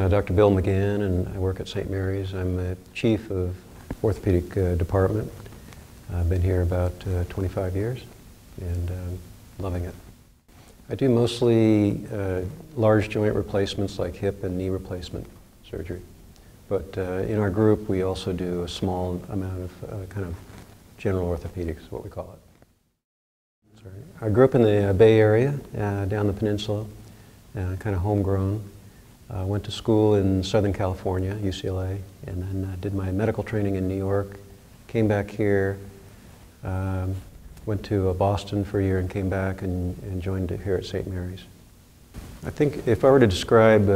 Dr. Bill McGann, and I work at St. Mary's. I'm the chief of Orthopedic Department. I've been here about 25 years and loving it. I do mostly large joint replacements like hip and knee replacement surgery. But in our group, we also do a small amount of kind of general orthopedics, what we call it. Sorry. I grew up in the Bay Area, down the peninsula, kind of homegrown. Went to school in Southern California, UCLA, and then did my medical training in New York. Came back here, went to Boston for a year and came back and joined here at St. Mary's. I think if I were to describe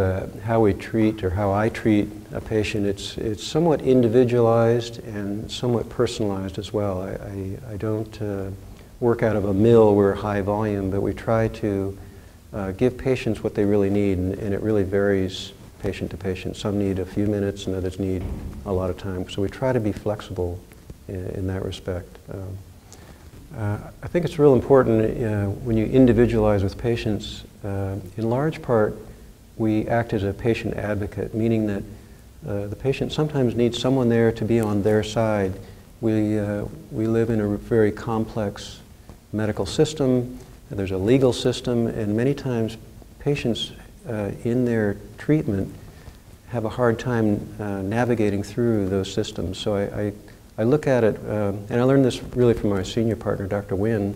how we treat or how I treat a patient, it's somewhat individualized and somewhat personalized as well. I don't work out of a mill. We're high volume, but we try to give patients what they really need, and it really varies patient to patient. Some need a few minutes and others need a lot of time. So we try to be flexible in that respect. I think it's real important when you individualize with patients. In large part, we act as a patient advocate, meaning that the patient sometimes needs someone there to be on their side. We live in a very complex medical system. There's a legal system, and many times patients in their treatment have a hard time navigating through those systems. So I look at it, and I learned this really from my senior partner, Dr. Wynn,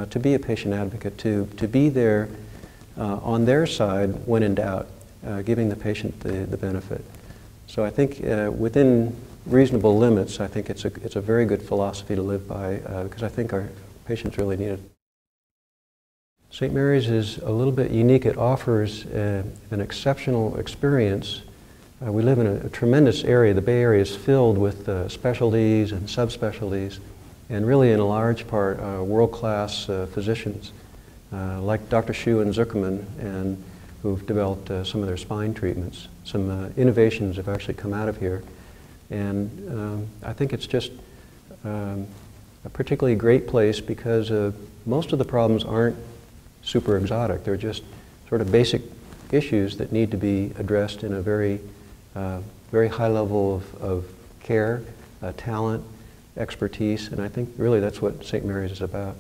to be a patient advocate, to be there on their side when in doubt, giving the patient the benefit. So I think within reasonable limits, I think it's a very good philosophy to live by because I think our patients really need it. St. Mary's is a little bit unique. It offers an exceptional experience. We live in a tremendous area. The Bay Area is filled with specialties and subspecialties, and really in a large part world-class physicians like Dr. Shu and Zuckerman, and who've developed some of their spine treatments. Some innovations have actually come out of here, and I think it's just a particularly great place because most of the problems aren't super exotic. They're just sort of basic issues that need to be addressed in a very high level of care, talent, expertise, and I think really that's what St. Mary's is about.